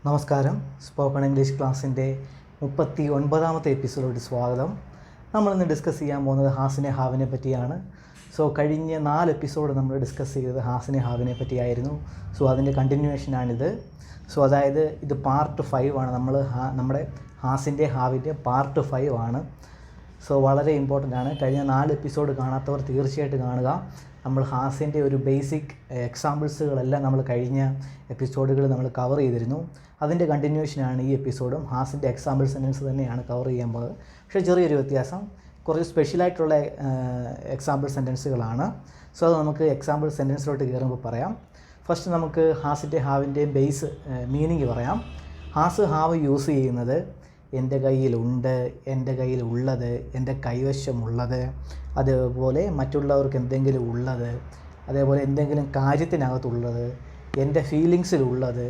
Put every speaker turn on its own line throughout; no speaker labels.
നമസ്കാരം. Spoken English ക്ലാസ്സിൻ്റെ 39ാമത്തെ എപ്പിസോഡിൽ സ്വാഗതം. നമ്മളിന്ന് ഡിസ്കസ് ചെയ്യാൻ പോകുന്നത് ഹാസിനെ ഹാവിനെ പറ്റിയാണ്. കഴിഞ്ഞ 4 എപ്പിസോഡ് നമ്മൾ ഡിസ്കസ് ചെയ്തത് ഹാസിനെ ഹാവിനെ പറ്റിയായിരുന്നു. അതിൻ്റെ കണ്ടിന്യൂവേഷനാണിത്. അതായത് ഇത് പാർട്ട് 5 ആണ്. നമ്മുടെ ഹാസിൻ്റെ ഹാവിൻ്റെ പാർട്ട് 5 ആണ്. വളരെ ഇമ്പോർട്ടൻ്റ് ആണ്. കഴിഞ്ഞ 4 എപ്പിസോഡ് കാണാത്തവർ തീർച്ചയായിട്ടും കാണുക. നമ്മൾ ഹാസിൻ്റെ ഒരു ബേസിക് എക്സാമ്പിൾസുകളെല്ലാം നമ്മൾ കഴിഞ്ഞ എപ്പിസോഡുകളിൽ നമ്മൾ കവർ ചെയ്തിരുന്നു. അതിൻ്റെ കണ്ടിന്യൂവേഷനാണ് ഈ എപ്പിസോഡും. ഹാസിൻ്റെ എക്സാമ്പിൾ സെൻറ്റൻസ് തന്നെയാണ് കവർ ചെയ്യാൻ പോകുന്നത്. പക്ഷേ ചെറിയൊരു വ്യത്യാസം, കുറച്ച് സ്പെഷ്യലായിട്ടുള്ള എക്സാമ്പിൾ സെൻറ്റൻസുകളാണ്. അത് നമുക്ക് എക്സാമ്പിൾ സെൻറ്റൻസിലോട്ട് കയറുമ്പോൾ പറയാം. ഫസ്റ്റ് നമുക്ക് ഹാസിൻ്റെ ഹാവിൻ്റെയും ബേസ് മീനിങ് പറയാം. ഹാസ് ഹാവ് യൂസ് ചെയ്യുന്നത് എൻ്റെ കയ്യിലുണ്ട്, എൻ്റെ കയ്യിലുള്ളത്, എൻ്റെ കൈവശമുള്ളത്, അതേപോലെ മറ്റുള്ളവർക്ക് എന്തെങ്കിലും ഉള്ളത്, അതേപോലെ എന്തെങ്കിലും കാര്യത്തിനകത്തുള്ളത്, എൻ്റെ ഫീലിങ്സിലുള്ളത്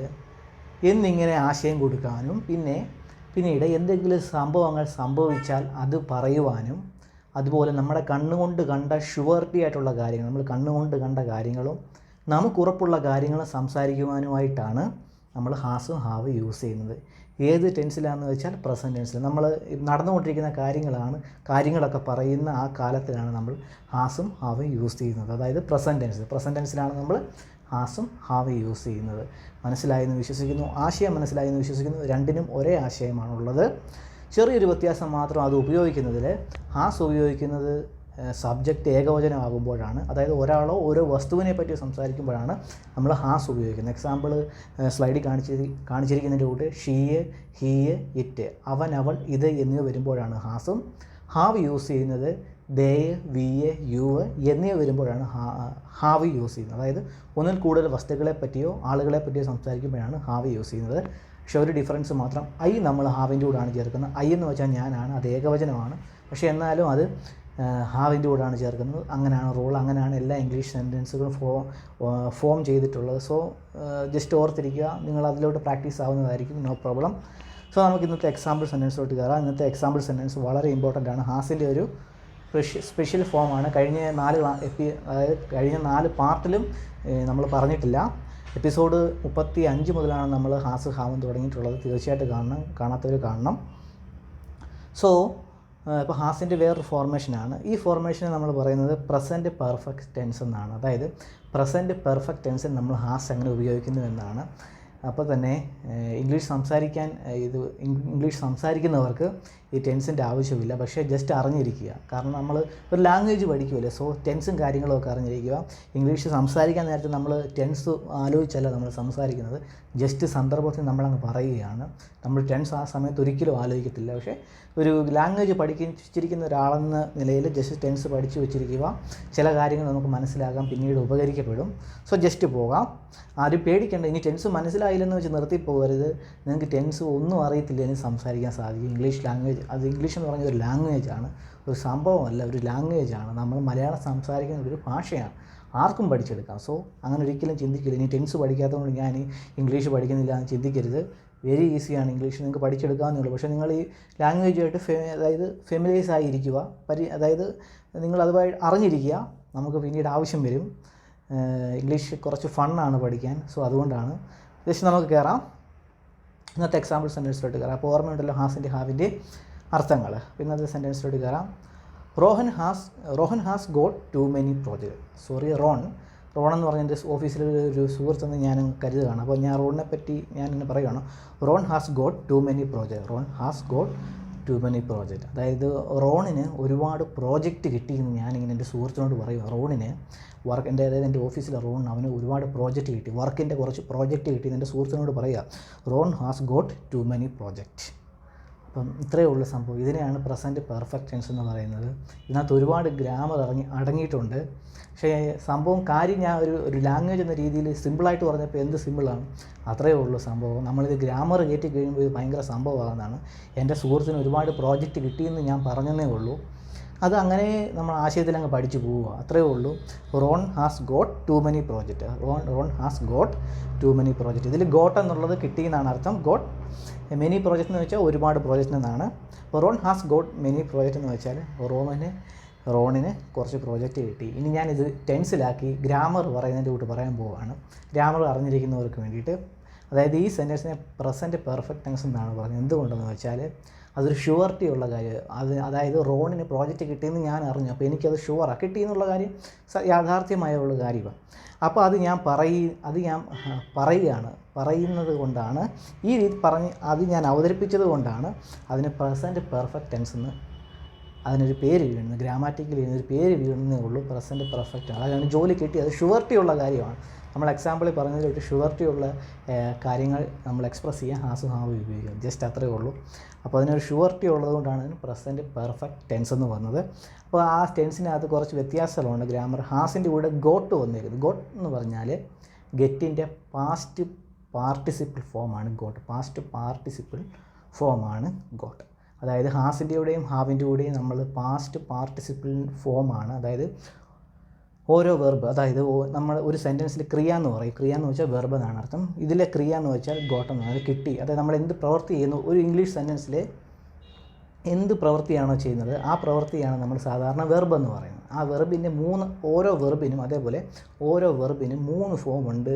എന്നിങ്ങനെ ആശയം കൊടുക്കാനും പിന്നീട് എന്തെങ്കിലും സംഭവങ്ങൾ സംഭവിച്ചാൽ അത് പറയുവാനും, അതുപോലെ നമ്മുടെ കണ്ണുകൊണ്ട് കണ്ട ഷുവർട്ടി ആയിട്ടുള്ള കാര്യങ്ങൾ, നമ്മൾ കണ്ണുകൊണ്ട് കണ്ട കാര്യങ്ങളും നമുക്കുറപ്പുള്ള കാര്യങ്ങളും സംസാരിക്കുവാനുമായിട്ടാണ് നമ്മൾ ഹാസും ഹാവ് യൂസ് ചെയ്യുന്നത്. ഏത് ടെൻസിലാണെന്ന് വെച്ചാൽ പ്രസൻറ്റ് ടെൻസിൽ. നമ്മൾ നടന്നുകൊണ്ടിരിക്കുന്ന കാര്യങ്ങളൊക്കെ പറയുന്ന ആ കാലത്തിലാണ് നമ്മൾ ഹാസും ഹാവും യൂസ് ചെയ്യുന്നത്. അതായത് പ്രസൻറ്റ് ടെൻസിലാണ് നമ്മൾ ഹാസും ഹാവ് യൂസ് ചെയ്യുന്നത്. മനസ്സിലായെന്ന് വിശ്വസിക്കുന്നു. ആശയം മനസ്സിലായെന്ന് വിശ്വസിക്കുന്നു. രണ്ടിനും ഒരേ ആശയമാണുള്ളത്. ചെറിയൊരു വ്യത്യാസം മാത്രം അത് ഉപയോഗിക്കുന്നതിൽ. ഹാസ് ഉപയോഗിക്കുന്നത് സബ്ജക്റ്റ് ഏകവചനമാകുമ്പോഴാണ്. അതായത് ഒരാളോ ഓരോ വസ്തുവിനെ പറ്റി സംസാരിക്കുമ്പോഴാണ് നമ്മൾ ഹാസ് ഉപയോഗിക്കുന്നത്. എക്സാമ്പിൾ സ്ലൈഡിൽ കാണിച്ചിരിക്കുന്നതിൻ്റെ കൂട്ട് ഷീയ്, ഹീയ്, ഇറ്റ്, അവൻ, അവൾ, ഇത് എന്നിവ വരുമ്പോഴാണ് ഹാസും. ഹാവ് യൂസ് ചെയ്യുന്നത് ദേ, വിയ്, യുവ് എന്നിവ വരുമ്പോഴാണ് ഹാവ് യൂസ് ചെയ്യുന്നത്. അതായത് ഒന്നിൽ കൂടുതൽ വസ്തുക്കളെ പറ്റിയോ ആളുകളെ പറ്റിയോ സംസാരിക്കുമ്പോഴാണ് ഹാവ് യൂസ് ചെയ്യുന്നത്. പക്ഷേ ഒരു ഡിഫറൻസ് മാത്രം, ഐ നമ്മൾ ഹാവിൻ്റെ കൂടെയാണ് ചേർക്കുന്നത്. ഐ എന്ന് വെച്ചാൽ ഞാനാണ്, അത് ഏകവചനമാണ്. പക്ഷേ എന്നാലും അത് ഹാവിൻ്റെ കൂടെയാണ് ചേർക്കുന്നത്. അങ്ങനെയാണ് റൂൾ, അങ്ങനെയാണ് എല്ലാ ഇംഗ്ലീഷ് സെൻറ്റൻസുകളും ഫോം ചെയ്തിട്ടുള്ളത്. ജസ്റ്റ് ഓർത്തിരിക്കുക, നിങ്ങൾ അതിലോട്ട് പ്രാക്ടീസ് ആവുന്നതായിരിക്കും, നോ പ്രോബ്ലം. നമുക്ക് ഇന്നത്തെ എക്സാമ്പിൾ സെൻറ്റൻസിലോട്ട് കയറാം. ഇന്നത്തെ എക്സാമ്പിൾ സെൻറ്റൻസ് വളരെ ഇമ്പോർട്ടൻ്റ് ആണ്. ഹാസിൻ്റെ ഒരു സ്പെഷ്യൽ ഫോമാണ്. കഴിഞ്ഞ 4 പാർട്ടിലും നമ്മൾ പറഞ്ഞിട്ടില്ല. എപ്പിസോഡ് 35 മുതലാണ് നമ്മൾ ഹാസ് ഹാവും തുടങ്ങിയിട്ടുള്ളത്. തീർച്ചയായിട്ടും കാണാത്തവർ കാണണം. ഇപ്പോൾ ഹാസിൻ്റെ വേറൊരു ഫോർമേഷനാണ്. ഈ ഫോർമേഷനെ നമ്മൾ പറയുന്നത് പ്രസൻറ്റ് പെർഫെക്റ്റ് ടെൻസ് എന്നാണ്. അതായത് പ്രസൻറ്റ് പെർഫെക്റ്റ് ടെൻസിൽ നമ്മൾ ഹാസ് എങ്ങനെ ഉപയോഗിക്കുന്നു എന്നാണ്. അപ്പോൾ തന്നെ ഇംഗ്ലീഷ് സംസാരിക്കുന്നവർക്ക് ഈ ടെൻസിൻ്റെ ആവശ്യമില്ല. പക്ഷേ ജസ്റ്റ് അറിഞ്ഞിരിക്കുക. കാരണം നമ്മൾ ഒരു ലാംഗ്വേജ് പഠിക്കുമല്ലേ, ടെൻസും കാര്യങ്ങളും ഒക്കെ അറിഞ്ഞിരിക്കുക. ഇംഗ്ലീഷ് സംസാരിക്കാൻ നേരത്തെ നമ്മൾ ടെൻസ് ആലോചിച്ചല്ല നമ്മൾ സംസാരിക്കുന്നത്. ജസ്റ്റ് സന്ദർഭത്തിൽ നമ്മളങ്ങ് പറയുകയാണ്. നമ്മൾ ടെൻസ് ആ സമയത്ത് ഒരിക്കലും ആലോചിക്കത്തില്ല. പക്ഷേ ഒരു ലാംഗ്വേജ് പഠിച്ചിരിക്കുന്ന ഒരാളെന്ന നിലയിൽ ജസ്റ്റ് ടെൻസ് പഠിച്ചു വെച്ചിരിക്കുക. ചില കാര്യങ്ങൾ നമുക്ക് മനസ്സിലാകാൻ പിന്നീട് ഉപകരിക്കപ്പെടും. ജസ്റ്റ് പോകാം. ആരും പേടിക്കേണ്ട. ഇനി ടെൻസ് മനസ്സിലായില്ലെന്ന് വെച്ച് നിർത്തി പോകരുത്. നിങ്ങൾക്ക് ടെൻസ് ഒന്നും അറിയത്തില്ലെന്ന് സംസാരിക്കാൻ സാധിക്കും. ഇംഗ്ലീഷ് ലാംഗ്വേജ്, അത് ഇംഗ്ലീഷ് എന്ന് പറഞ്ഞ ഒരു ലാംഗ്വേജാണ്, ഒരു സംഭവമല്ല, ഒരു ലാംഗ്വേജാണ്. നമ്മൾ മലയാളം സംസാരിക്കുന്ന ഒരു ഭാഷയാണ്. ആർക്കും പഠിച്ചെടുക്കാം. അങ്ങനെ ഒരിക്കലും ചിന്തിക്കില്ല ഇനി ടെൻസ് പഠിക്കാത്തതുകൊണ്ട് ഞാൻ ഇംഗ്ലീഷ് പഠിക്കുന്നില്ല എന്ന് ചിന്തിക്കരുത്. വെരി ഈസിയാണ് ഇംഗ്ലീഷ്, നിങ്ങൾക്ക് പഠിച്ചെടുക്കാവുന്നേ ഉള്ളൂ. പക്ഷേ നിങ്ങൾ ഈ ലാംഗ്വേജുമായിട്ട് ഫെമിലൈസ് ആയിരിക്കുക. അതായത് നിങ്ങൾ അതുമായി അറിഞ്ഞിരിക്കുക. നമുക്ക് പിന്നീട് ആവശ്യം വരും. ഇംഗ്ലീഷ് കുറച്ച് ഫണ്ണാണ് പഠിക്കാൻ. അതുകൊണ്ടാണ്. ജസ്റ്റ് നമുക്ക് കയറാം. ഇന്നത്തെ എക്സാമ്പിൾ സെൻറ്റൻസിലോട്ട് കയറാം. അപ്പോൾ ഓർമ്മയുണ്ടല്ലോ ഹാസിൻ്റെ ഹാവിൻ്റെ അർത്ഥങ്ങൾ. ഇന്നത്തെ സെൻറ്റൻസിലോട്ട് കയറാം. Rohan has got too many project. Ron എന്ന് പറഞ്ഞ എൻ്റെ ഓഫീസിലൊരു സുഹൃത്തെന്ന് ഞാൻ കരുതുകയാണ്. അപ്പോൾ ഞാൻ റോണിനെ പറ്റി ഞാൻ ഇങ്ങനെ പറയുകയാണ്. Ron has got too many project. അതായത് റോണിന് ഒരുപാട് പ്രോജക്റ്റ് കിട്ടിയെന്ന് ഞാനിങ്ങനെ എൻ്റെ സുഹൃത്തിനോട് പറയുക. റോണിന് എൻ്റെ ഓഫീസിലെ റോണിന് അവന് ഒരുപാട് പ്രോജക്റ്റ് കിട്ടി, വർക്കിൻ്റെ കുറച്ച് പ്രോജക്റ്റ് കിട്ടിയെന്ന് എൻ്റെ സുഹൃത്തിനോട് പറയുക. Ron has got too many project. അപ്പം ഇത്രയേ ഉള്ളൂ സംഭവം. ഇതിനെയാണ് പ്രസൻറ്റ് പെർഫെക്റ്റ് ടെൻസ് എന്ന് പറയുന്നത്. ഇതിനകത്ത് ഒരുപാട് ഗ്രാമർ അടങ്ങിയിട്ടുണ്ട്. പക്ഷേ സംഭവം കാര്യം ഞാൻ ഒരു ലാംഗ്വേജ് എന്ന രീതിയിൽ സിമ്പിളായിട്ട് പറഞ്ഞപ്പോൾ എന്ത് സിമ്പിളാണ്, അത്രയേ ഉള്ളൂ സംഭവം. നമ്മളിത് ഗ്രാമർ കയറ്റി കഴിയുമ്പോൾ ഇത് ഭയങ്കര സംഭവമാകുന്നതാണ്. എൻ്റെ സുഹൃത്തിന് ഒരുപാട് പ്രോജക്റ്റ് കിട്ടിയെന്ന് ഞാൻ പറഞ്ഞതേ ഉള്ളൂ. അത് അങ്ങനെ നമ്മൾ ആശയത്തിൽ അങ്ങ് പഠിച്ചു പോവുക, അത്രയേ ഉള്ളൂ. Ron has got too many project. Ron has got too many project. ഇതിൽ ഗോട്ട് എന്നുള്ളത് കിട്ടിയെന്നാണ് അർത്ഥം. ഗോട്ട് മെനി പ്രോജക്റ്റ് എന്ന് വെച്ചാൽ ഒരുപാട് പ്രോജക്റ്റ് എന്നാണ്. അപ്പോൾ Ron has got many project എന്ന് വെച്ചാൽ റോണിന് കുറച്ച് പ്രോജക്റ്റ് കിട്ടി. ഇനി ഞാനിത് ടെൻസിലാക്കി ഗ്രാമർ പറയുന്നതിൻ്റെ കൂട്ട് പറയാൻ പോവുകയാണ്. ഗ്രാമർ അറിഞ്ഞിരിക്കുന്നവർക്ക് വേണ്ടിയിട്ട് അതായത് ഈ സെൻറ്റൻസിനെ പ്രസൻറ്റ് പെർഫെക്റ്റ് ടെൻസ് എന്നാണ് പറഞ്ഞത്. എന്തുകൊണ്ടെന്ന് വെച്ചാൽ അതൊരു ഷ്യൂറിറ്റി ഉള്ള കാര്യം. അതായത് റോണിന് പ്രോജക്റ്റ് കിട്ടിയെന്ന് ഞാൻ അറിഞ്ഞു, അപ്പോൾ എനിക്കത് ഷുവറാണ് കിട്ടിയെന്നുള്ള കാര്യം യാഥാർത്ഥ്യമായുള്ള കാര്യമാണ്. അപ്പോൾ അത് ഞാൻ പറയുന്നത് കൊണ്ടാണ്, ഈ രീതി അത് ഞാൻ അവതരിപ്പിച്ചത് കൊണ്ടാണ് അതിന് പ്രസൻറ്റ് പെർഫെക്റ്റ് ടെൻസ് എന്ന് അതിനൊരു പേര് വീഴുന്നത്. ഗ്രാമാറ്റിക്കലി ഇതിനൊരു പേര് വീഴുന്നേ ഉള്ളൂ, പ്രസൻറ്റ് പെർഫെക്റ്റ്. അതാണ് ജോലി കിട്ടി, അത് ഷുവർട്ടി ഉള്ള കാര്യമാണ്. നമ്മൾ എക്സാമ്പിളിൽ പറഞ്ഞതിൽ ഒരു ഷുവർട്ടി ഉള്ള കാര്യങ്ങൾ നമ്മൾ എക്സ്പ്രസ് ചെയ്യാൻ ഹാസ് ഹാവ് ഉപയോഗിക്കും, ജസ്റ്റ് അത്രയേ ഉള്ളൂ. അപ്പോൾ അതിനൊരു ഷുവർട്ടി ഉള്ളതുകൊണ്ടാണ് അതിന് പ്രസൻറ്റ് പെർഫെക്റ്റ് ടെൻസ് എന്ന് പറഞ്ഞത്. അപ്പോൾ ആ ടെൻസിനകത്ത് കുറച്ച് വ്യത്യാസങ്ങളുണ്ട് ഗ്രാമർ. ഹാസിൻ്റെ കൂടെ ഗോട്ട് വന്നിരിക്കുന്നത്. ഗോട്ട് എന്ന് പറഞ്ഞാൽ ഗെറ്റിൻ്റെ പാസ്റ്റ് പാർട്ടിസിപ്പിൾ ഫോമാണ് ഗോട്ട്. പാസ്റ്റ് പാർട്ടിസിപ്പിൾ ഫോമാണ് ഗോട്ട്. അതായത് ഹാസിൻ്റെയും ഹാവിൻ്റെ കൂടെയും നമ്മൾ പാസ്റ്റ് പാർട്ടിസിപ്പിൾ ഫോമാണ്. അതായത് ഓരോ വെർബ്, അതായത് നമ്മൾ ഒരു സെൻറ്റൻസിൽ ക്രിയ എന്ന് പറയും. ക്രിയ എന്ന് വെച്ചാൽ വെർബ് എന്നാണ് അർത്ഥം. ഇതിലെ ക്രിയ എന്ന് വെച്ചാൽ ഗോട്ട് എന്നാണ്, അത് കിട്ടി. അതായത് നമ്മൾ എന്ത് പ്രവൃത്തി ചെയ്യുന്നു, ഒരു ഇംഗ്ലീഷ് സെൻറ്റൻസിൽ എന്ത് പ്രവൃത്തിയാണോ ചെയ്യുന്നത് ആ പ്രവൃത്തിയാണ് നമ്മൾ സാധാരണ വെർബ് എന്ന് പറയുന്നത്. ആ വെർബിൻ്റെ ഓരോ വെർബിനും അതേപോലെ ഓരോ വെർബിനും 3 ഫോമുണ്ട്.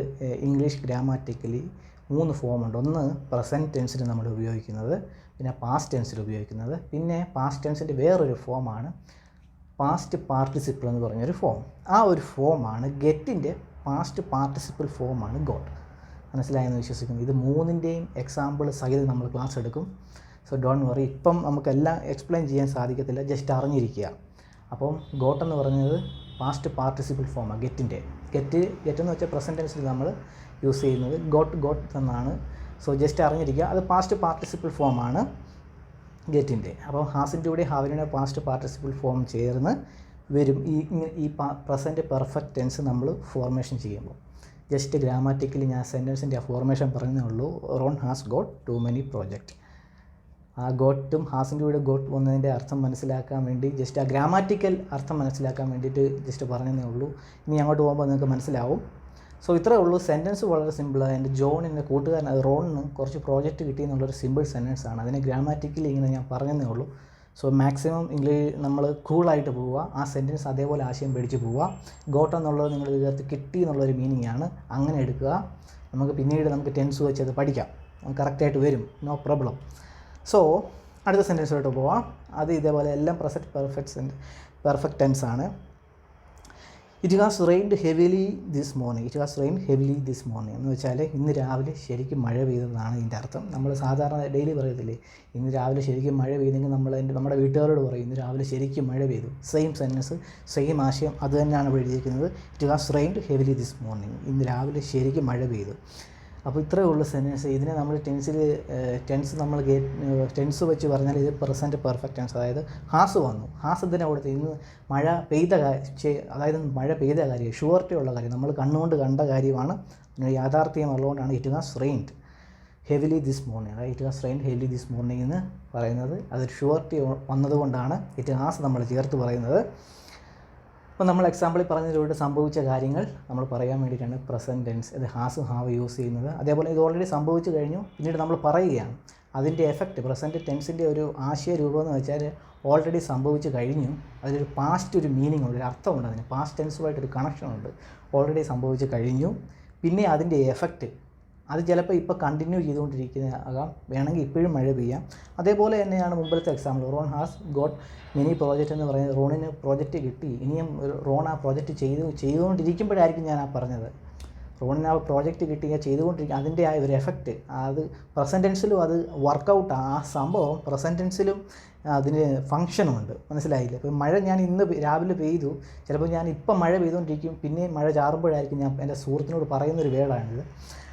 English grammatically 3 ഫോമുണ്ട്. ഒന്ന് പ്രസൻറ്റ് ടെൻസിൽ നമ്മൾ ഉപയോഗിക്കുന്നത്, പിന്നെ പാസ്റ്റ് ടെൻസിൽ ഉപയോഗിക്കുന്നത്, പിന്നെ പാസ്റ്റ് ടെൻസിൻ്റെ വേറൊരു ഫോമാണ് പാസ്റ്റ് പാർട്ടിസിപ്പിൾ എന്ന് പറഞ്ഞൊരു ഫോം. ആ ഒരു ഫോമാണ് ഗെറ്റിൻ്റെ പാസ്റ്റ് പാർട്ടിസിപ്പിൾ ഫോമാണ് ഗോട്ട്. മനസ്സിലായെന്ന് വിശ്വസിക്കുന്നു. ഇത് 3ൻ്റെയും എക്സാമ്പിൾ സഹിതം നമ്മൾ ക്ലാസ് എടുക്കും. സോ ഡോണ്ട് വറി, ഇപ്പം നമുക്കെല്ലാം എക്സ്പ്ലെയിൻ ചെയ്യാൻ സാധിക്കത്തില്ല, ജസ്റ്റ് അറിഞ്ഞിരിക്കുക. അപ്പം ഗോട്ട് എന്ന് പറയുന്നത് പാസ്റ്റ് പാർട്ടിസിപ്പിൾ ഫോമാണ് ഗെറ്റിൻ്റെ. ഗെറ്റ് എന്ന് വെച്ചാൽ പ്രസൻറ്റ് ടെൻസിൽ നമ്മൾ യൂസ് ചെയ്യുന്നത് ഗോട്ട് എന്നാണ്. സോ ജസ്റ്റ് അറിഞ്ഞിരിക്കുക, അത് പാസ്റ്റ് പാർട്ടിസിപ്പിൾ ഫോമാണ് ഗെറ്റിൻ്റെ. അപ്പോൾ ഹാസിൻ്റെ കൂടെ ഹാവിൻ്റെ പാസ്റ്റ് പാർട്ടിസിപ്പിൾ ഫോം ചേർന്ന് വരും ഈ പ്രസൻറ്റ് പെർഫെക്റ്റ് ടെൻസ് നമ്മൾ ഫോർമേഷൻ ചെയ്യുമ്പോൾ. ജസ്റ്റ് ഗ്രാമാറ്റിക്കലി ഞാൻ സെൻറ്റൻസിൻ്റെ ആ ഫോർമേഷൻ പറഞ്ഞതേ ഉള്ളൂ. Ron has got too many project. ആ ഗോട്ടും ഹാസിൻ്റെ കൂടെ ഗോട്ട് വന്നതിൻ്റെ അർത്ഥം മനസ്സിലാക്കാൻ വേണ്ടി, ജസ്റ്റ് ആ ഗ്രാമാറ്റിക്കൽ അർത്ഥം മനസ്സിലാക്കാൻ വേണ്ടിയിട്ട് ജസ്റ്റ് പറഞ്ഞതേ ഉള്ളൂ. ഇനി അങ്ങോട്ട് പോകുമ്പോൾ നിങ്ങൾക്ക് മനസ്സിലാവും. സോ ഇത്രയേ ഉള്ളൂ. സെൻറ്റൻസ് വളരെ സിമ്പിളാണ്. എൻ്റെ ജോണിൻ്റെ കൂട്ടുകാരൻ റോണിന് കുറച്ച് പ്രോജക്റ്റ് കിട്ടി എന്നുള്ളൊരു സിമ്പിൾ സെൻറ്റൻസ് ആണ്. അതിനെ ഗ്രാമാറ്റിക്കലി ഇങ്ങനെ ഞാൻ പറഞ്ഞതേ ഉള്ളൂ. സോ മാക്സിമം ഇംഗ്ലീഷ് നമ്മൾ കൂളായിട്ട് പോവുക, ആ സെൻറ്റൻസ് അതേപോലെ ആശയം പിടിച്ച് പോവുക. ഗോട്ട് എന്നുള്ളത് നിങ്ങൾ ഇതിനകത്ത് കിട്ടി എന്നുള്ളൊരു മീനിങ് ആണ്, അങ്ങനെ എടുക്കുക. നമുക്ക് പിന്നീട് നമുക്ക് ടെൻസ് വെച്ച് അത് പഠിക്കാം, കറക്റ്റായിട്ട് വരും, നോ പ്രോബ്ലം. സോ അടുത്ത സെൻറ്റൻസിലോട്ട് പോവാം. അത് ഇതേപോലെ എല്ലാം പ്രസൻറ്റ് പെർഫെക്റ്റ് ടെൻസ് ആണ്. It has rained heavily this morning. It has rained heavily this morning എന്ന് വെച്ചാൽ ഇന്ന് രാവിലെ ശരിക്കും മഴ പെയ്തതാണ് ഇതിൻ്റെ അർത്ഥം. നമ്മൾ സാധാരണ ഡെയിലി പറയത്തില്ലേ, ഇന്ന് രാവിലെ ശരിക്കും മഴ പെയ്തെങ്കിൽ നമ്മുടെ വീട്ടുകാരോട് പറയും ഇന്ന് രാവിലെ ശരിക്കും മഴ പെയ്തു. സെയിം സെൻറ്റൻസ്, സെയിം ആശയം, അത് തന്നെയാണ് ഇവിടെ എഴുതിയിരിക്കുന്നത്. It has rained heavily this morning. ഇന്ന് രാവിലെ ശരിക്കും മഴ പെയ്തു. അപ്പോൾ ഇത്രയേ ഉള്ളൂ സെൻറ്റൻസ്. ഇതിനെ നമ്മൾ ടെൻസ് വെച്ച് പറഞ്ഞാൽ ഇത് പ്രസൻറ്റ് പെർഫെക്റ്റ് ടെൻസ്. അതായത് ഹാസ് വന്നു, ഹാസ് ഇതിനെ കൊടുത്ത് ഇന്ന് മഴ പെയ്ത കാര്യം, ഷുവർട്ടി ഉള്ള കാര്യം, നമ്മൾ കണ്ണുകൊണ്ട് കണ്ട കാര്യമാണ്, യാഥാർത്ഥ്യമുള്ളതുകൊണ്ടാണ് it has rained heavily this morning. അതായത് it has rained heavily this morning എന്ന് പറയുന്നത് അതൊരു ഷുവർട്ടി വന്നതുകൊണ്ടാണ് ഇറ്റ് ഹാസ് നമ്മൾ ചേർത്ത് പറയുന്നത്. അപ്പോൾ നമ്മൾ എക്സാമ്പിളിൽ പറഞ്ഞതിലൂടെ സംഭവിച്ച കാര്യങ്ങൾ നമ്മൾ പറയാൻ വേണ്ടിയിട്ടാണ് പ്രസൻറ്റ് ടെൻസ് ഇത് ഹാസ് ഹാവ് യൂസ് ചെയ്യുന്നത്. അതേപോലെ ഇത് ഓൾറെഡി സംഭവിച്ചു കഴിഞ്ഞു, പിന്നീട് നമ്മൾ പറയുകയാണ്. അതിൻ്റെ എഫക്റ്റ്, പ്രസൻറ്റ് ടെൻസിൻ്റെ ഒരു ആശയരൂപം എന്ന് വെച്ചാൽ ഓൾറെഡി സംഭവിച്ചു കഴിഞ്ഞു, അതിലൊരു പാസ്റ്റ് ഒരു മീനിങ് ഉണ്ട്, ഒരു അർത്ഥമുണ്ട്, അതിന് പാസ്റ്റ് ടെൻസുമായിട്ടൊരു കണക്ഷനുണ്ട്. ഓൾറെഡി സംഭവിച്ചു കഴിഞ്ഞു, പിന്നെ അതിൻ്റെ എഫക്റ്റ് അത് ചിലപ്പോൾ ഇപ്പോൾ കണ്ടിന്യൂ ചെയ്തുകൊണ്ടിരിക്കുന്ന ആകാം, വേണമെങ്കിൽ ഇപ്പോഴും മഴ പെയ്യാം. അതേപോലെ തന്നെയാണ് മുമ്പിലത്തെ example. Ron has got mini project എന്ന് പറയുന്നത് റോണിന് പ്രോജക്റ്റ് കിട്ടി, ഇനിയും റോൺ ആ പ്രോജക്റ്റ് ചെയ്തുകൊണ്ടിരിക്കുമ്പോഴായിരിക്കും ഞാൻ പറഞ്ഞത്. റോണിന് ആ പ്രോജക്റ്റ് കിട്ടിയാൽ ചെയ്തുകൊണ്ടിരിക്കുക, അതിൻ്റെ ആ ഒരു എഫക്റ്റ് അത് പ്രസൻറ്റ് ടെൻസിലും അത് വർക്കൗട്ട്, ആ സംഭവം പ്രസൻറ്റ് ടെൻസിലും അതിന് ഫങ്ഷനുണ്ട്. മനസ്സിലായില്ല? ഇപ്പോൾ മഴ ഞാൻ ഇന്ന് രാവിലെ പെയ്തു, ചിലപ്പോൾ ഞാൻ ഇപ്പം മഴ പെയ്തുകൊണ്ടിരിക്കും, പിന്നെയും മഴ ചാറുമ്പോഴായിരിക്കും ഞാൻ എൻ്റെ സുഹൃത്തിനോട് പറയുന്നൊരു വേർഡാണിത്.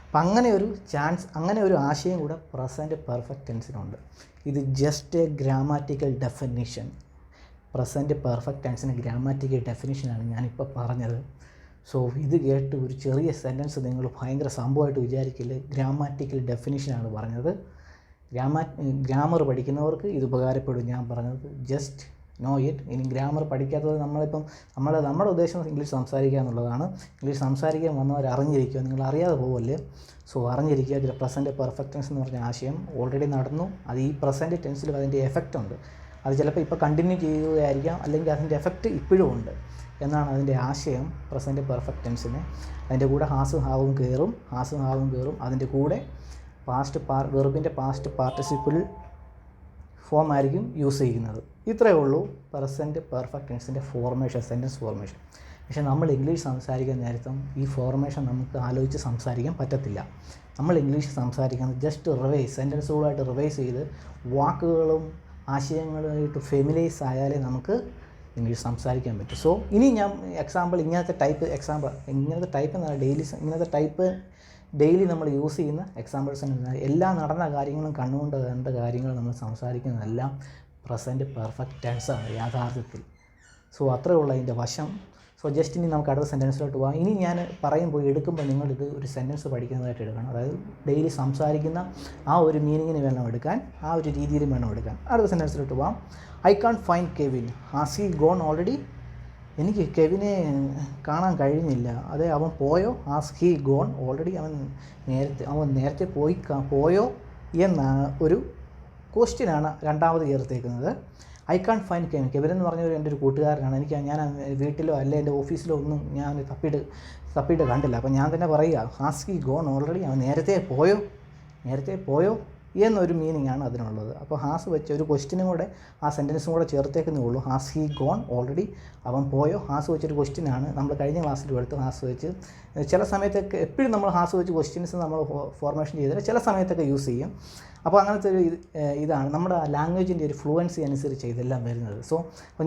അപ്പം അങ്ങനെ ഒരു ചാൻസ്, അങ്ങനെ ഒരു ആശയം കൂടെ പ്രസൻറ്റ് പെർഫെക്റ്റ് ടെൻസിനുണ്ട്. ഇത് just a grammatical definition. Present perfect ടെൻസിന് ഗ്രാമാറ്റിക്കൽ ഡെഫിനിഷനാണ് ഞാനിപ്പോൾ പറഞ്ഞത്. സോ ഇത് കേട്ട് ഒരു ചെറിയ സെൻറ്റൻസ് നിങ്ങൾ ഭയങ്കര സംഭവമായിട്ട് വിചാരിക്കില്ല. ഗ്രാമാറ്റിക്കൽ ഡെഫിനിഷനാണ് പറഞ്ഞത്. ഗ്രാമർ പഠിക്കുന്നവർക്ക് ഇത് ഉപകാരപ്പെടും ഞാൻ പറഞ്ഞത്. Just know it. ഇനി ഗ്രാമർ പഠിക്കാത്തത് നമ്മുടെ ഉദ്ദേശം ഇംഗ്ലീഷ് സംസാരിക്കുക എന്നുള്ളതാണ്. ഇംഗ്ലീഷ് സംസാരിക്കാൻ വന്നവർ അറിഞ്ഞിരിക്കുക, നിങ്ങൾ അറിയാതെ പോകല്ലേ. സോ അറിഞ്ഞിരിക്കുക. പ്രസൻറ്റ് പെർഫെക്റ്റ് ടെൻസ് എന്ന് പറഞ്ഞ ആശയം ഓൾറെഡി നടന്നു, അത് ഈ പ്രസൻറ്റ് ടെൻസിലും അതിൻ്റെ എഫക്റ്റ് ഉണ്ട്. അത് ചിലപ്പോൾ ഇപ്പോൾ കണ്ടിന്യൂ ചെയ്യുകയായിരിക്കാം, അല്ലെങ്കിൽ അതിൻ്റെ എഫക്റ്റ് ഇപ്പോഴും ഉണ്ട്. എന്നാണ് അതിൻ്റെ ആശയം. പ്രസൻറ്റ് പെർഫെക്റ്റ് ടെൻസിന് അതിൻ്റെ കൂടെ ഹാസും ഹാവും കയറും. അതിൻ്റെ കൂടെ വെർബിൻ്റെ പാസ്റ്റ് പാർട്ടിസിപ്പിൾ ഫോം ആയിരിക്കും യൂസ് ചെയ്യുന്നത്. ഇത്രയേ ഉള്ളൂ പ്രസൻറ്റ് പെർഫെക്റ്റ് ടെൻസിൻ്റെ ഫോർമേഷൻ, സെൻറ്റൻസ് ഫോർമേഷൻ. പക്ഷേ നമ്മൾ ഇംഗ്ലീഷ് സംസാരിക്കാൻ നേരത്തും ഈ ഫോർമേഷൻ നമുക്ക് ആലോചിച്ച് സംസാരിക്കാൻ പറ്റത്തില്ല. നമ്മൾ ഇംഗ്ലീഷ് സംസാരിക്കുന്നത് ജസ്റ്റ് സെൻറ്റൻസുകളായിട്ട് റിവൈസ് ചെയ്ത് വാക്കുകളും ആശയങ്ങളുമായിട്ട് ഫെമിലൈസ് ആയാലേ നമുക്ക് ഇംഗ്ലീഷ് സംസാരിക്കാൻ പറ്റും. സോ ഇനി ഞാൻ ഇങ്ങനത്തെ ടൈപ്പ് ഡെയിലി നമ്മൾ യൂസ് ചെയ്യുന്ന എക്സാമ്പിൾസ് എല്ലാ നടന്ന കാര്യങ്ങളും കണ്ടുകൊണ്ട് കണ്ട കാര്യങ്ങൾ നമ്മൾ സംസാരിക്കുന്നതെല്ലാം പ്രസൻറ്റ് പെർഫെക്റ്റ് ടെൻസാണ് യാഥാർത്ഥ്യത്തിൽ. സോ അത്രയേ ഉള്ളൂ അതിൻ്റെ വശം. സോ ജസ്റ്റ് ഇനി നമുക്ക് അടുത്ത സെൻറ്റൻസിലോട്ട് പോകാം. ഇനി ഞാൻ എടുക്കുമ്പോൾ നിങ്ങളിത് ഒരു സെൻറ്റൻസ് പഠിക്കുന്നതായിട്ട് എടുക്കണം. അതായത് ഡെയിലി സംസാരിക്കുന്ന ആ ഒരു മീനിങ്ങിന് വേണം എടുക്കാൻ, ആ ഒരു രീതിയിൽ വേണം എടുക്കാൻ. അടുത്ത സെൻറ്റൻസിലോട്ട് പോകാം. I can't find Kevin, has he gone already? എനിക്ക് കെവിനെ കാണാൻ കഴിഞ്ഞില്ല. അതെ, അവൻ പോയോ? Has he gone already? അവൻ നേരത്തെ പോയോ എന്ന ഒരു ക്വസ്റ്റ്യനാണ് രണ്ടാമത് ചേർത്തേക്കുന്നത്. I can't find Kevin. Kevin എന്ന് പറഞ്ഞ എൻ്റെ ഒരു കൂട്ടുകാരനാണ്. ഞാൻ വീട്ടിലോ അല്ലെ എൻ്റെ ഓഫീസിലോ ഒന്നും ഞാൻ തപ്പിയിട്ട് കണ്ടില്ല. അപ്പോൾ ഞാൻ തന്നെ പറയുക, ഹാസ് ഹി ഗോൺ ഓൾറെഡി? അവൻ നേരത്തെ പോയോ എന്നൊരു മീനിങ് ആണ് അതിനുള്ളത്. അപ്പോൾ ഹാസ് വെച്ച് ഒരു ക്വസ്റ്റ്യനും കൂടെ ആ സെൻറ്റൻസും കൂടെ ചേർത്തേക്കുന്നേ ഉള്ളൂ. Has he gone already? അവൻ പോയോ? ഹാസ് വെച്ചൊരു ക്വസ്റ്റ്യനാണ്. നമ്മൾ കഴിഞ്ഞ ക്ലാസ്സിൽ എടുത്ത് ഹാസ് വെച്ച് ചില സമയത്തൊക്കെ എപ്പോഴും നമ്മൾ ഹാസ് വെച്ച് ക്വസ്റ്റ്യൻസ് നമ്മൾ ഫോർമേഷൻ ചെയ്താൽ ചില സമയത്തൊക്കെ യൂസ് ചെയ്യും. അപ്പോൾ അങ്ങനത്തെ ഒരു ഇതാണ് നമ്മുടെ ലാംഗ്വേജിൻ്റെ ഒരു ഫ്ലുവൻസി അനുസരിച്ച് ഇതെല്ലാം വരുന്നത്. സോ അപ്പോൾ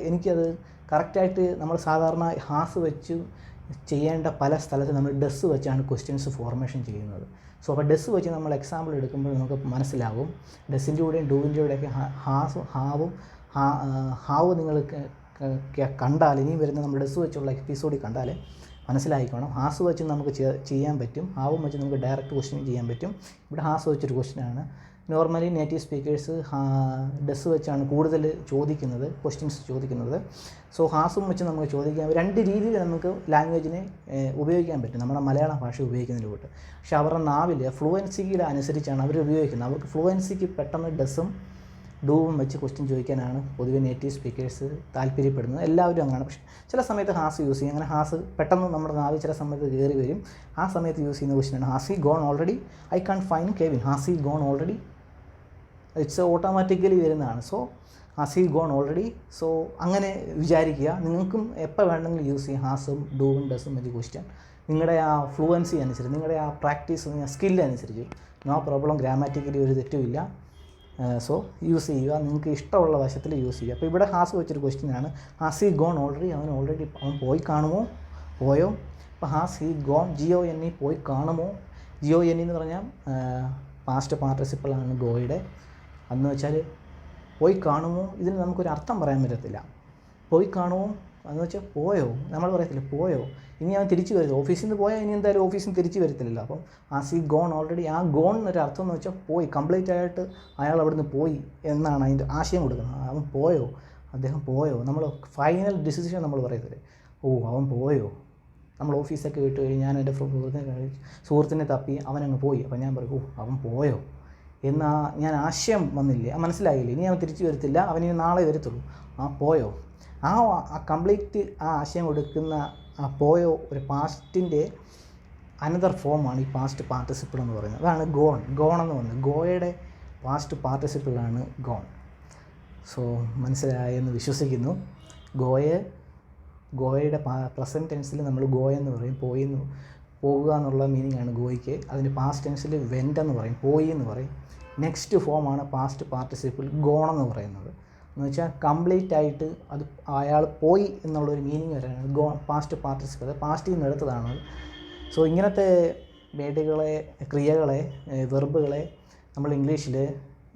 എനിക്കത് കറക്റ്റായിട്ട് നമ്മൾ സാധാരണ ഹാസ് വെച്ച് ചെയ്യേണ്ട പല സ്ഥലത്ത് നമ്മൾ ഡസ് വെച്ചാണ് ക്വസ്റ്റ്യൻസ് ഫോർമേഷൻ ചെയ്യുന്നത്. സോ അപ്പോൾ ഡസ് വെച്ച് നമ്മൾ എക്സാമ്പിൾ എടുക്കുമ്പോൾ നമുക്ക് മനസ്സിലാവും. ഡസിൻ്റെ കൂടെയും ഡൂവിൻ്റെ കൂടെയൊക്കെ ഹാവ് നിങ്ങൾ കണ്ടാൽ ഇനി വരുന്ന നമ്മൾ ഡസ് വെച്ചുള്ള എപ്പിസോഡിൽ കണ്ടാൽ മനസ്സിലായിക്കോണം. ഹാസ് വെച്ച് നമുക്ക് ചെയ്യാൻ പറ്റും, ഹാവും വെച്ച് നമുക്ക് ഡയറക്റ്റ് ക്വസ്റ്റ്യൻ ചെയ്യാൻ പറ്റും. ഇവിടെ ഹാസ് വെച്ചൊരു ക്വസ്റ്റ്യനാണ്. നോർമലി നേറ്റീവ് സ്പീക്കേഴ്സ് ഡസ് വെച്ചാണ് കൂടുതൽ ക്വസ്റ്റ്യൻസ് ചോദിക്കുന്നത്. സോ ഹാസും വെച്ച് നമുക്ക് ചോദിക്കാം. രണ്ട് രീതിയിൽ നമുക്ക് ലാംഗ്വേജിനെ ഉപയോഗിക്കാൻ പറ്റും നമ്മുടെ മലയാള ഭാഷ ഉപയോഗിക്കുന്നതിലൂടെ. പക്ഷേ അവരുടെ നാവിൽ ഫ്ലുവൻസിയുടെ അനുസരിച്ചാണ് അവർ ഉപയോഗിക്കുന്നത്. അവർക്ക് ഫ്ലുവൻസിക്ക് പെട്ടെന്ന് ഡസും ഡൂവും വെച്ച് ക്വസ്റ്റ്യൻ ചോദിക്കാനാണ് പൊതുവെ നേറ്റീവ് സ്പീക്കേഴ്സ് താല്പര്യപ്പെടുന്നത്. എല്ലാവരും അങ്ങനെയാണ്. പക്ഷേ ചില സമയത്ത് ഹാസ് യൂസ് ചെയ്യും. അങ്ങനെ ഹാസ് പെട്ടെന്ന് നമ്മുടെ നാവിൽ ചില സമയത്ത് കയറി വരും. ആ സമയത്ത് യൂസ് ചെയ്യുന്ന ക്വസ്റ്റ്യനാണ് has he gone already? I can't find Kevin, has he gone already? It's automatically വരുന്നതാണ്. So has he gone already? So അങ്ങനെ വിചാരിക്കുക. നിങ്ങൾക്കും എപ്പോൾ വേണമെങ്കിലും യൂസ് ചെയ്യാം ഹാസും ഡൂവും ഡസും വെച്ച് ക്വസ്റ്റ്യൻ. നിങ്ങളുടെ ആ ഫ്ലുവൻസി അനുസരിച്ച്, നിങ്ങളുടെ ആ പ്രാക്ടീസ് സ്കില്ല് അനുസരിച്ച് നോ പ്രോബ്ലം. ഗ്രാമാറ്റിക്കലി ഒരു തെറ്റുമില്ല. സോ യൂസ് ചെയ്യുക, നിങ്ങൾക്ക് ഇഷ്ടമുള്ള വശത്തിൽ യൂസ് ചെയ്യുക. അപ്പോൾ ഇവിടെ ഹാസ് വെച്ചൊരു ക്വസ്റ്റ്യനാണ്. Has he gone already? അവൻ പോയി കാണുമോ? പോയോ? അപ്പോൾ ഹാസ് ഹി ഗോൺ GONE പോയി കാണുമോ? GONE എന്ന് പറഞ്ഞാൽ പാസ്റ്റ് പാർട്ടിസിപ്പിളാണ് ഗോയുടെ. അതെന്ന് വെച്ചാൽ പോയി കാണുമോ, ഇതിന് നമുക്കൊരു അർത്ഥം പറയാൻ പറ്റത്തില്ല. പോയി കാണുമോ എന്ന് വെച്ചാൽ പോയോ, നമ്മൾ പറയത്തില്ല പോയോ, ഇനി അവൻ തിരിച്ചു വരും. ഓഫീസിൽ നിന്ന് പോയാൽ ഇനി എന്തായാലും ഓഫീസിൽ നിന്ന് തിരിച്ചു വരത്തില്ലല്ലോ. അപ്പം ഹാസ് ഹി ഗോൺ ഓൾറെഡി, ആ ഗോൺ എന്നൊരു അർത്ഥം എന്ന് വെച്ചാൽ പോയി, കംപ്ലീറ്റ് ആയിട്ട് അയാൾ അവിടെ നിന്ന് പോയി എന്നാണ് അതിൻ്റെ ആശയം കൊടുക്കുന്നത്. അവൻ പോയോ, അദ്ദേഹം പോയോ, നമ്മൾ ഫൈനൽ ഡിസിഷൻ നമ്മൾ പറയത്തില്ലേ, അവൻ പോയോ. നമ്മൾ ഓഫീസൊക്കെ വിട്ട് കഴിഞ്ഞ് ഞാൻ എൻ്റെ സുഹൃത്തിനെ തപ്പി അവനങ്ങ് പോയി. അപ്പം ഞാൻ പറയും അവൻ പോയോ എന്നാ ഞാൻ ആശയം വന്നില്ലേ, മനസ്സിലായില്ലേ, ഇനി അവൻ തിരിച്ചു വരത്തില്ല, അവനിനി നാളെ വരത്തുള്ളൂ. പോയോ, ആ കംപ്ലീറ്റ് ആ ആശയം കൊടുക്കുന്ന ആ പോയോ ഒരു പാസ്റ്റിൻ്റെ അനദർ ഫോമാണ് ഈ പാസ്റ്റ് പാർട്ടിസിപ്പിൾ എന്ന് പറയുന്നത്. അതാണ് ഗോൺ എന്ന് പറയുന്നത്. ഗോയുടെ പാസ്റ്റ് പാർട്ടിസിപ്പിളാണ് ഗോൺ. സോ മനസ്സിലായെന്ന് വിശ്വസിക്കുന്നു. ഗോയയുടെ പ്രസൻറ്റ് ടെൻസിൽ നമ്മൾ ഗോയെന്ന് പറയും, പോകുക എന്നുള്ള മീനിങ് ആണ് ഗോയ്ക്ക്. അതിന് പാസ്റ്റ് ടെൻസിൽ വെൻ്റ് എന്ന് പറയും, പോയി എന്ന് പറയും. നെക്സ്റ്റ് ഫോമാണ് പാസ്റ്റ് പാർട്ടിസിപ്പിൾ ഗോൺ എന്ന് പറയുന്നത്. എന്ന് വെച്ചാൽ കംപ്ലീറ്റ് ആയിട്ട് അത് അയാൾ പോയി എന്നുള്ളൊരു മീനിങ് വരാനാണ് പാസ്റ്റ് പാർട്ടിസിപ്പിൾ, അത് പാസ്റ്റിൽ നിന്ന് എടുത്തതാണ്. സോ ഇങ്ങനത്തെ വേർഡുകളെ, ക്രിയകളെ, വെർബുകളെ നമ്മൾ ഇംഗ്ലീഷിൽ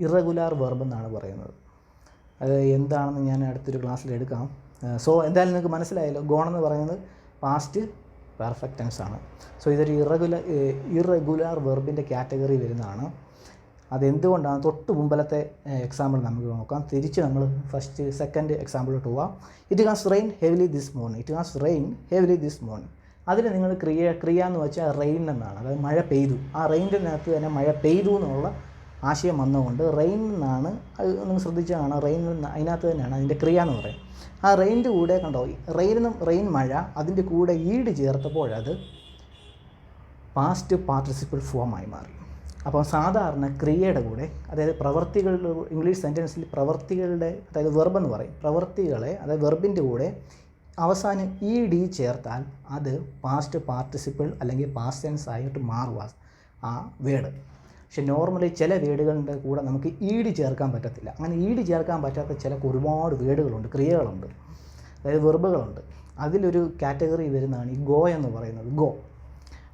ഇറഗുലാർ വെർബ് എന്നാണ് പറയുന്നത്. അത് എന്താണെന്ന് ഞാൻ അടുത്തൊരു ക്ലാസ്സിൽ എടുക്കാം. സോ എന്തായാലും നിങ്ങൾക്ക് മനസ്സിലായല്ലോ, ഗോൺ എന്ന് പറയുന്നത് പാസ്റ്റ് പെർഫെക്റ്റ് ടെൻസ് ആണ്. സോ ഇതൊരു ഇറഗുലാർ വെർബിൻ്റെ കാറ്റഗറി വരുന്നതാണ്. അതെന്തുകൊണ്ടാണ് തൊട്ട് മുമ്പലത്തെ എക്സാമ്പിൾ നമുക്ക് നോക്കാം. തിരിച്ച് നമ്മൾ സെക്കൻഡ് എക്സാമ്പിളിലോട്ട് പോവാം. It has rain heavily this morning. അതിൽ നിങ്ങൾ ക്രിയ എന്ന് വെച്ചാൽ റെയിൻ എന്നാണ്, അതായത് മഴ പെയ്തു. ആ റെയിനിനകത്ത് തന്നെ മഴ പെയ്തു എന്നുള്ള ആശയം വന്നുകൊണ്ട് റെയിൻ എന്നാണ്, അത് നിങ്ങൾ ശ്രദ്ധിച്ചാണ്, റെയിൻ അതിനകത്ത് തന്നെയാണ് അതിൻ്റെ ക്രിയ എന്ന് പറയും. ആ റെയിനിൻ്റെ കൂടെ കണ്ടോ, റെയിൻ മഴ, അതിൻ്റെ കൂടെ ഈട് ചേർത്തപ്പോഴത് പാസ്റ്റ് പാർട്ടിസിപ്പിൾ ഫോമായി മാറി. അപ്പോൾ സാധാരണ ക്രിയയുടെ കൂടെ, അതായത് പ്രവർത്തികളുടെ, ഇംഗ്ലീഷ് സെൻറ്റൻസിൽ പ്രവർത്തികളുടെ, അതായത് വെർബ് എന്ന് പറയും, പ്രവർത്തികളെ, അതായത് വെർബിൻ്റെ കൂടെ അവസാനം ഇ ഡി ചേർത്താൽ അത് പാസ്റ്റ് പാർട്ടിസിപ്പിൾ അല്ലെങ്കിൽ പാസ്റ്റ് ടെൻസ് ആയിട്ട് മാറുക ആ വേർഡ്. പക്ഷെ നോർമലി ചില വേർഡുകളുടെ കൂടെ നമുക്ക് ഇ ഡി ചേർക്കാൻ പറ്റത്തില്ല. അങ്ങനെ ഇ ഡി ചേർക്കാൻ പറ്റാത്ത ചില ഒരുപാട് വേർഡുകളുണ്ട്, ക്രിയകളുണ്ട്, അതായത് വെർബുകളുണ്ട്. അതിലൊരു കാറ്റഗറി വരുന്നതാണ് ഈ ഗോ എന്ന് പറയുന്നത്, ഗോ.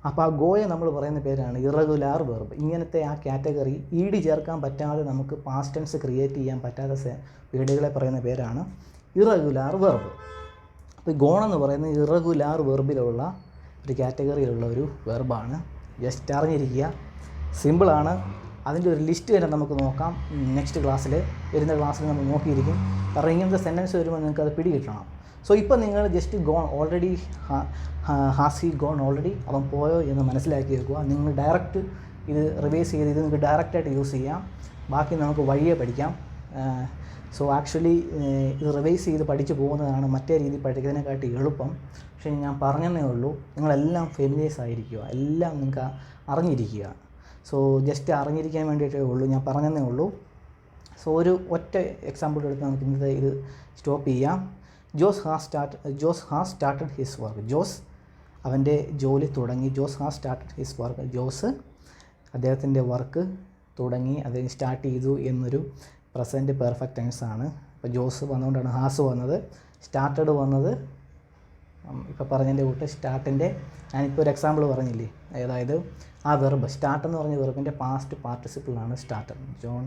അപ്പോൾ ആ ഗോയെ നമ്മൾ പറയുന്ന പേരാണ് ഇറഗുലാർ വെർബ്. ഇങ്ങനത്തെ ആ കാറ്റഗറി ഇ ഡി ചേർക്കാൻ പറ്റാതെ നമുക്ക് പാസ്റ്റ് ടെൻസ് ക്രിയേറ്റ് ചെയ്യാൻ പറ്റാത്ത വേർഡുകളെ പറയുന്ന പേരാണ് ഇറഗുലാർ വെർബ്. അപ്പോൾ ഗോൺ എന്ന് പറയുന്നത് ഇറഗുലാർ വെർബിലുള്ള ഒരു കാറ്റഗറിയിലുള്ള ഒരു വെർബാണ്. ജസ്റ്റ് അറിഞ്ഞിരിക്കുക, സിമ്പിളാണ്. അതിൻ്റെ ഒരു ലിസ്റ്റ് തന്നെ നമുക്ക് നോക്കാം നെക്സ്റ്റ് ക്ലാസ്സിൽ, വരുന്ന ക്ലാസ്സിൽ നമ്മൾ നോക്കിയിരിക്കും. കാരണം ഇങ്ങനത്തെ സെൻറ്റൻസ് വരുമ്പോൾ നിങ്ങൾക്ക് അത് പിടികിട്ടണം. സോ ഇപ്പോൾ നിങ്ങൾ just gone already, has he gone already, അവൻ പോയോ എന്ന് മനസ്സിലാക്കി വെക്കുക. നിങ്ങൾ ഡയറക്റ്റ് ഇത് റിവൈസ് ചെയ്ത് ഇത് നിങ്ങൾക്ക് ഡയറക്റ്റായിട്ട് യൂസ് ചെയ്യാം. ബാക്കി നമുക്ക് വഴിയെ പഠിക്കാം. സോ ആക്ച്വലി ഇത് റിവൈസ് ചെയ്ത് പഠിച്ചു പോകുന്നതാണ് മറ്റേ രീതി പഠിക്കുന്നതിനെക്കാട്ടി എളുപ്പം. പക്ഷേ ഞാൻ പറഞ്ഞതേ ഉള്ളൂ, നിങ്ങളെല്ലാം ഫെമിലിയേഴ്സ് ആയിരിക്കുക, എല്ലാം നിങ്ങൾക്ക് അറിഞ്ഞിരിക്കുക. സോ ജസ്റ്റ് അറിഞ്ഞിരിക്കാൻ വേണ്ടിയിട്ടേ ഉള്ളൂ, ഞാൻ പറഞ്ഞതേ ഉള്ളൂ. സോ ഒരു ഒറ്റ എക്സാമ്പിൾ എടുത്ത് നമുക്ക് ഇന്നത്തെ ഇത് സ്റ്റോപ്പ് ചെയ്യാം. Jose has started his work. Jose അവൻ്റെ ജോലി തുടങ്ങി. Jose has started his work. Jose അദ്ദേഹത്തിൻ്റെ വർക്ക് തുടങ്ങി, അതിന് സ്റ്റാർട്ട് ചെയ്തു എന്നൊരു പ്രസൻറ്റ് പെർഫെക്റ്റ് ടെൻസ് ആണ്. അപ്പോൾ ജോസ് വന്നുകൊണ്ടാണ് ഹാസ് വന്നത്. സ്റ്റാർട്ടഡ് വന്നത് ഇപ്പോൾ പറഞ്ഞതിൻ്റെ കൂട്ട് സ്റ്റാർട്ടിൻ്റെ, ഞാനിപ്പോൾ ഒരു എക്സാമ്പിൾ പറഞ്ഞില്ലേ, അതായത് ആ വെർബ് സ്റ്റാർട്ട് എന്ന് പറഞ്ഞ വെർബിൻ്റെ പാസ്റ്റ് പാർട്ടിസിപ്പിളാണ് started. John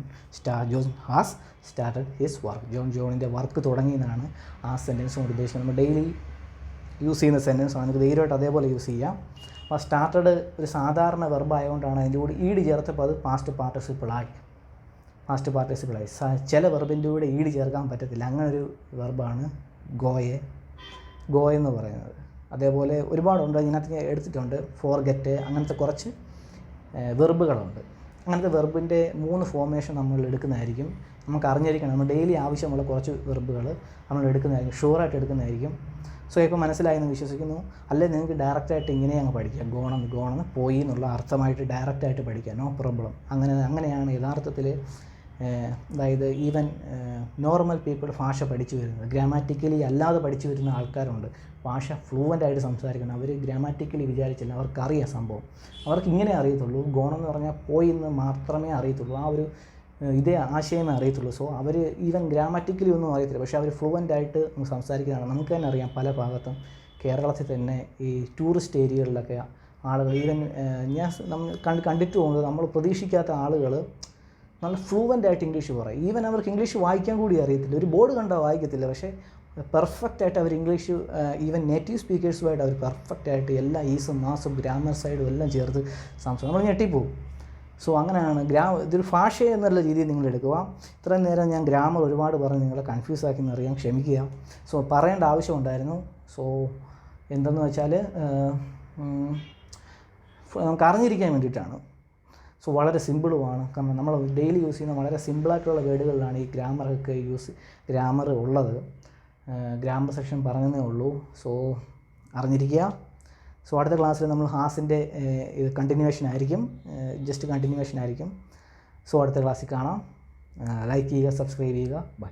has started his work. ജോണിൻ്റെ വർക്ക് തുടങ്ങി എന്നാണ് ആ സെൻറ്റൻസ് കൊണ്ട് ഉദ്ദേശിക്കുന്നത്. നമ്മൾ ഡെയിലി യൂസ് ചെയ്യുന്ന സെൻറ്റൻസാണ്, നമുക്ക് ധൈര്യമായിട്ട് അതേപോലെ യൂസ് ചെയ്യാം. അപ്പോൾ സ്റ്റാർട്ടഡ് ഒരു സാധാരണ വെർബ് ആയതുകൊണ്ടാണ് അതിൻ്റെ കൂടെ ഈട് ചേർത്തപ്പോൾ അത് പാസ്റ്റ് പാർട്ടിസിപ്പിളായി. ചില വെർബിൻ്റെ കൂടെ ഈട് ചേർക്കാൻ പറ്റത്തില്ല, അങ്ങനൊരു വെർബാണ് ഗോ എന്ന് പറയുന്നത്. അതേപോലെ ഒരുപാടുണ്ട്, ഇതിനകത്ത് ഞാൻ എടുത്തിട്ടുണ്ട്. ഫോർഗെറ്റ്, അങ്ങനത്തെ കുറച്ച് വെർബുകളുണ്ട്. അങ്ങനത്തെ വെർബിൻ്റെ 3 ഫോർമേഷൻ നമ്മൾ എടുക്കുന്നതായിരിക്കും. നമുക്ക് അറിഞ്ഞിരിക്കണം, നമ്മൾ ഡെയിലി ആവശ്യമുള്ള കുറച്ച് വെർബുകൾ നമ്മൾ എടുക്കുന്നതായിരിക്കും, ഷുവറായിട്ട് എടുക്കുന്നതായിരിക്കും. സോ ഇപ്പോൾ മനസ്സിലായെന്ന് വിശ്വസിക്കുന്നു. അല്ലെങ്കിൽ നിങ്ങൾക്ക് ഡയറക്റ്റായിട്ട് ഇങ്ങനെ അങ്ങ് പഠിക്കാം, ഗോണെന്ന് പോയി എന്നുള്ള അർത്ഥമായിട്ട് ഡയറക്റ്റായിട്ട് പഠിക്കാം, നോ പ്രോബ്ലം. അങ്ങനെയാണ് യഥാർത്ഥത്തിൽ, അതായത് ഈവൻ നോർമൽ പീപ്പിൾ ഭാഷ പഠിച്ചു വരുന്നത്. ഗ്രാമാറ്റിക്കലി അല്ലാതെ പഠിച്ചു വരുന്ന ആൾക്കാരുണ്ട്, ഭാഷ ഫ്ലൂവൻ്റായിട്ട് സംസാരിക്കണം. അവർ ഗ്രാമാറ്റിക്കലി വിചാരിച്ചില്ല, അവർക്കറിയാം സംഭവം, അവർക്ക് ഇങ്ങനെ അറിയത്തുള്ളൂ. ഗോണെന്ന് പറഞ്ഞാൽ പോയി എന്ന് മാത്രമേ അറിയത്തുള്ളൂ, ആ ഒരു ഇതേ ആശയമേ അറിയത്തുള്ളൂ. സോ അവർ ഈവൻ ഗ്രാമാറ്റിക്കലി ഒന്നും അറിയത്തില്ല, പക്ഷേ അവർ ഫ്ലുവൻ്റായിട്ട് സംസാരിക്കുന്നതാണ്. നമുക്ക് തന്നെ അറിയാം, പല ഭാഗത്തും കേരളത്തിൽ തന്നെ ഈ ടൂറിസ്റ്റ് ഏരിയകളിലൊക്കെ ആളുകൾ, ഈവൻ നമ്മൾ കണ്ടിട്ട് പോകുന്നത്, നമ്മൾ പ്രതീക്ഷിക്കാത്ത ആളുകൾ നല്ല ഫ്ലൂവൻ്റായിട്ട് ഇംഗ്ലീഷ് പറയും. ഈവൻ അവർക്ക് ഇംഗ്ലീഷ് വായിക്കാൻ കൂടി അറിയത്തില്ല, ഒരു ബോർഡ് കണ്ടാൽ വായിക്കത്തില്ല, പക്ഷേ പെർഫെക്റ്റായിട്ട് അവർ ഇംഗ്ലീഷ്, ഈവൻ നേറ്റീവ് സ്പീക്കേഴ്സുമായിട്ട് അവർ പെർഫെക്റ്റായിട്ട് എല്ലാ ഈസും മാസും ഗ്രാമർ സൈഡും എല്ലാം ചേർത്ത് സംസാരിക്കും, നമ്മൾ ഞെട്ടിപ്പോവും. സോ അങ്ങനെയാണ് ഇതൊരു ഭാഷ എന്നുള്ള രീതിയിൽ നിങ്ങൾ എടുക്കുക. ഇത്രയും നേരം ഞാൻ ഗ്രാമർ ഒരുപാട് പറഞ്ഞ് നിങ്ങളെ കൺഫ്യൂസ് ആക്കിയെന്ന് അറിയാം, ക്ഷമിക്കുക. സോ പറയേണ്ട ആവശ്യമുണ്ടായിരുന്നു. സോ എന്തെന്ന് വെച്ചാൽ നമുക്ക് അറിഞ്ഞിരിക്കാൻ വേണ്ടിയിട്ടാണ്. സോ വളരെ സിമ്പിളുമാണ്, കാരണം നമ്മൾ ഡെയിലി യൂസ് ചെയ്യുന്ന വളരെ സിമ്പിളായിട്ടുള്ള വേർഡുകളിലാണ് ഈ ഗ്രാമർ ഉള്ളത്. ഗ്രാമർ സെക്ഷൻ പറഞ്ഞതേ ഉള്ളൂ. സോ അറിഞ്ഞിരിക്കുക. സോ അടുത്ത ക്ലാസ്സിൽ നമ്മൾ ഹാസിൻ്റെ കണ്ടിന്യൂവേഷൻ ആയിരിക്കും, ജസ്റ്റ് കണ്ടിന്യൂവേഷൻ ആയിരിക്കും. സോ അടുത്ത ക്ലാസ്സിൽ കാണാം. ലൈക്ക് ചെയ്യുക, സബ്സ്ക്രൈബ് ചെയ്യുക. ബൈ.